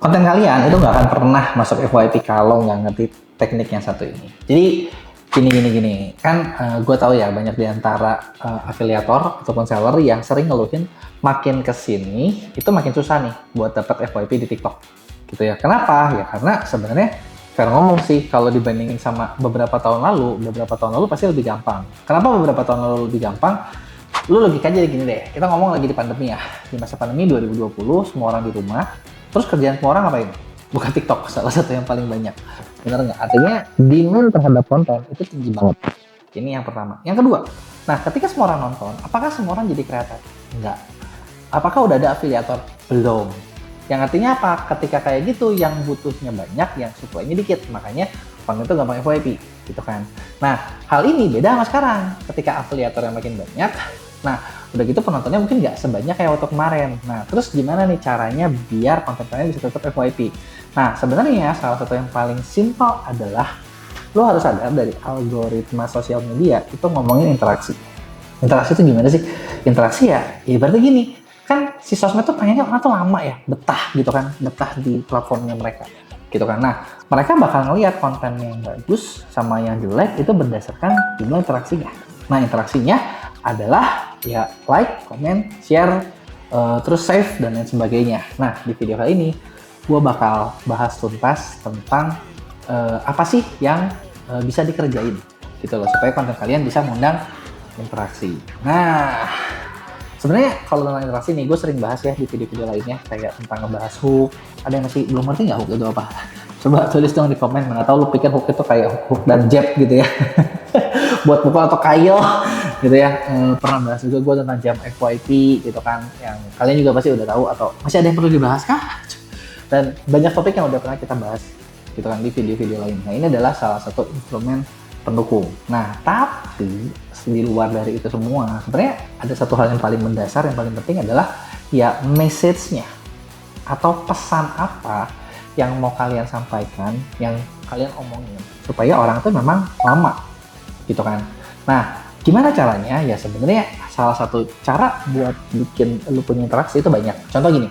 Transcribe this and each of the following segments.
Konten kalian itu nggak akan pernah masuk FYP kalau nggak ngerti teknik yang satu ini. Jadi gini. Kan gue tahu ya banyak di antara afiliator ataupun seller yang sering ngeluhin makin kesini itu makin susah nih buat dapat FYP di TikTok. Gitu ya. Kenapa? Ya karena sebenarnya fair ngomong sih kalau dibandingin sama beberapa tahun lalu pasti lebih gampang. Kenapa beberapa tahun lalu lebih gampang? Lu logikanya gini deh, kita ngomong lagi di pandemi ya. Di masa pandemi 2020, semua orang di rumah. Terus kerjaan semua orang ngapain? Bukan TikTok, salah satu yang paling banyak. Bener nggak? Artinya demand terhadap konten itu tinggi banget. Ini yang pertama. Yang kedua, nah ketika semua orang nonton, apakah semua orang jadi kreator? Enggak. Apakah udah ada afiliator? Belum. Yang artinya apa? Ketika kayak gitu, yang butuhnya banyak, yang supply-nya dikit. Makanya konten itu gampang FYP, gitu kan. Nah, hal ini beda sama sekarang. Ketika afiliator yang makin banyak, nah, udah gitu penontonnya mungkin nggak sebanyak kayak waktu kemarin. Nah, terus gimana nih caranya biar konten kalian bisa tetap FYP? Nah, sebenarnya salah satu yang paling simpel adalah lo harus sadar dari algoritma sosial media itu ngomongin interaksi. Interaksi itu gimana sih? Interaksi ya berarti gini, kan si sosmed tuh pengennya orang tuh lama ya, betah gitu kan, betah di platformnya mereka. Gitu kan. Nah, mereka bakal ngelihat konten yang bagus sama yang jelek itu berdasarkan jumlah interaksinya. Nah, interaksinya adalah ya like, comment, share, terus save dan lain sebagainya. Nah, di video kali ini gue bakal bahas tuntas tentang apa sih yang bisa dikerjain gitu loh supaya konten kalian bisa mengundang interaksi. Nah, sebenarnya kalau tentang interaksi nih gue sering bahas ya di video-video lainnya kayak tentang ngebahas hook. Ada yang masih belum ngerti nggak hook itu apa? Coba tulis dong di komen. Mana tahu lu pikir hook itu kayak hook dan jab gitu ya. Buat pukul atau kail gitu ya. Pernah bahas juga gue tentang jam FYP gitu kan, yang kalian juga pasti udah tahu atau masih ada yang perlu dibahas kah? Dan banyak topik yang udah pernah kita bahas gitu kan di video-video lain. Nah, ini adalah salah satu instrumen pendukung. Nah, tapi di luar dari itu semua sebenarnya ada satu hal yang paling mendasar, yang paling penting adalah ya message-nya atau pesan apa yang mau kalian sampaikan, yang kalian omongin supaya orang itu memang lama gitu kan. Nah, gimana caranya? Ya sebenarnya salah satu cara buat bikin lu punya interaksi itu banyak. Contoh gini,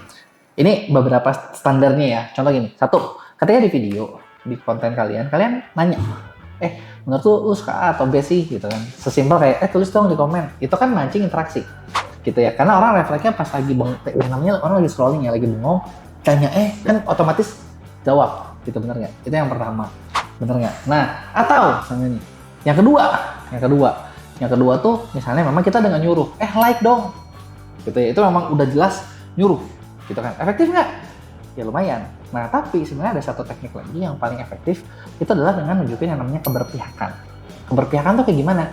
ini beberapa standarnya ya. Contoh gini, satu, ketika di video, di konten kalian nanya, menurut lu suka A atau B sih gitu kan. Sesimpel kayak, tulis dong di komen. Itu kan mancing interaksi gitu ya. Karena orang refleksnya pas lagi namanya orang lagi scrolling ya, lagi bengong, tanya, kan otomatis jawab gitu, bener nggak? Itu yang pertama, bener nggak? Nah, atau misalnya nih, yang kedua tuh misalnya memang kita dengan nyuruh, like dong, gitu ya. Itu memang udah jelas nyuruh, gitu kan. Efektif nggak? Ya lumayan. Nah, tapi sebenarnya ada satu teknik lagi yang paling efektif, itu adalah dengan nunjukin yang namanya keberpihakan. Keberpihakan tuh kayak gimana?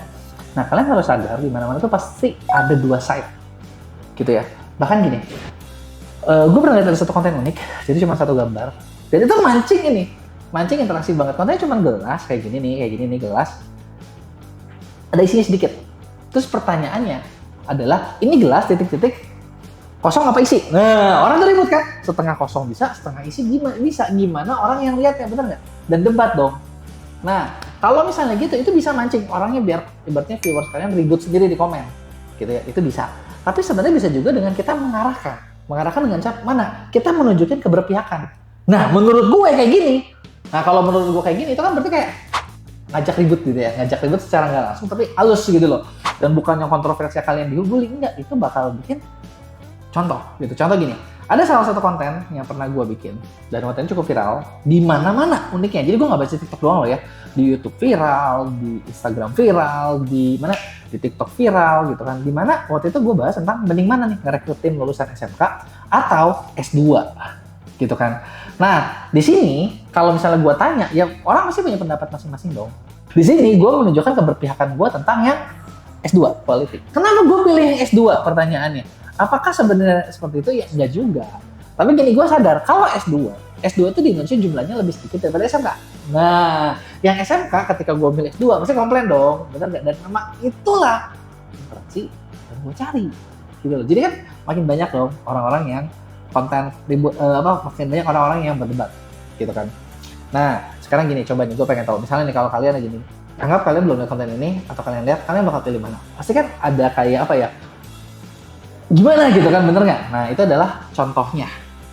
Nah, kalian harus sadar di mana-mana tuh pasti ada dua side, gitu ya. Bahkan gini, gue pernah lihat ada satu konten unik, jadi cuma satu gambar, dan itu mancing interaksi banget. Kontennya cuma gelas kayak gini nih gelas, ada isinya sedikit. Terus pertanyaannya adalah, ini gelas titik-titik kosong apa isi? Nah, orang tuh ribut kan, setengah kosong bisa, setengah isi gimana orang yang lihat ya, bener nggak? Dan debat dong. Nah, kalau misalnya gitu, itu bisa mancing orangnya biar ibaratnya viewers kalian ribut sendiri di komen, gitu ya, itu bisa. Tapi sebenarnya bisa juga dengan kita mengarahkan dengan cara mana? Kita menunjukin keberpihakan. Nah, menurut gue kayak gini. Nah, kalau menurut gue kayak gini, itu kan berarti kayak ngajak ribut gitu ya, ngajak ribut secara nggak langsung, tapi halus gitu loh. Dan bukan yang kontroversial kalian dihubuli, enggak, itu bakal bikin contoh gitu. Contoh gini, ada salah satu konten yang pernah gue bikin dan kontennya cukup viral di mana-mana uniknya. Jadi gue nggak baca TikTok doang loh ya, di YouTube viral, di Instagram viral, di mana, di TikTok viral gitu kan. Di mana waktu itu gue bahas tentang mending mana nih, ngerekrut tim lulusan SMK atau S2 gitu kan. Nah, di sini kalau misalnya gue tanya, ya orang pasti punya pendapat masing-masing dong. Di sini gue menunjukkan keberpihakan gue tentang yang S2 politik. Kenapa gue pilih yang S2? Pertanyaannya, apakah sebenarnya seperti itu? Ya enggak juga. Tapi gini, gue sadar kalau S2 itu di Indonesia jumlahnya lebih sedikit daripada SMK. Nah, yang SMK ketika gue milih S2 pasti komplain dong, benar nggak? Dan memang itulah interaksi yang gue cari, gitu loh. Jadi kan makin banyak dong orang-orang yang konten makin banyak orang-orang yang berdebat, gitu kan. Nah, sekarang gini, coba nih gue pengen tahu, misalnya nih kalau kalian lagi nih, anggap kalian belum lihat konten ini atau kalian lihat, kalian bakal pilih mana? Pasti kan ada kayak apa ya? Gimana gitu kan, bener nggak? Nah, itu adalah contohnya.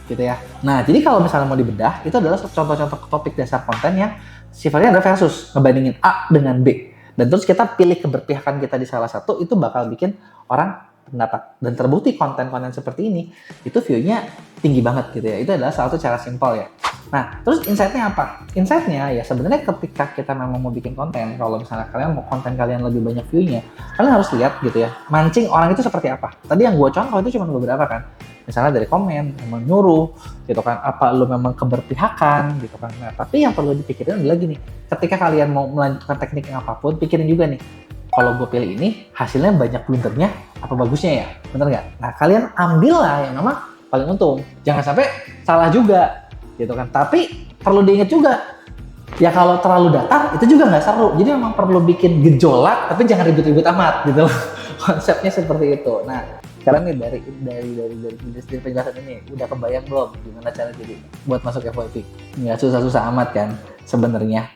gitu ya. Nah, jadi kalau misalnya mau dibedah, itu adalah contoh-contoh topik dasar konten yang sifatnya adalah versus, ngebandingin A dengan B. Dan terus kita pilih keberpihakan kita di salah satu, itu bakal bikin orang pendapat. Dan terbukti konten-konten seperti ini, itu view-nya tinggi banget gitu ya. Itu adalah salah satu cara simpel ya. Nah, terus insight-nya apa? Insight-nya ya sebenarnya ketika kita memang mau bikin konten, kalau misalnya kalian mau konten kalian lebih banyak view-nya, kalian harus lihat gitu ya, mancing orang itu seperti apa. Tadi yang gue contoh itu cuma beberapa kan. Misalnya dari komen, memang nyuruh, gitu kan, apa lu memang keberpihakan, gitu kan. Nah, tapi yang perlu dipikirin adalah gini, ketika kalian mau melanjutkan teknik yang apapun, pikirin juga nih, kalau gue pilih ini, hasilnya banyak blundernya, apa bagusnya ya? Bener nggak? Nah, kalian ambillah yang memang paling untung. Jangan sampai salah juga, gitu kan. Tapi perlu diingat juga, ya kalau terlalu datar, itu juga nggak seru. Jadi memang perlu bikin gejolak, tapi jangan ribut-ribut amat, gitu loh. Konsepnya seperti itu. Nah, sekarang nih dari penjelasan ini udah kebayang belum gimana cara jadi buat masuk FYP? Nggak susah-susah amat kan sebenarnya.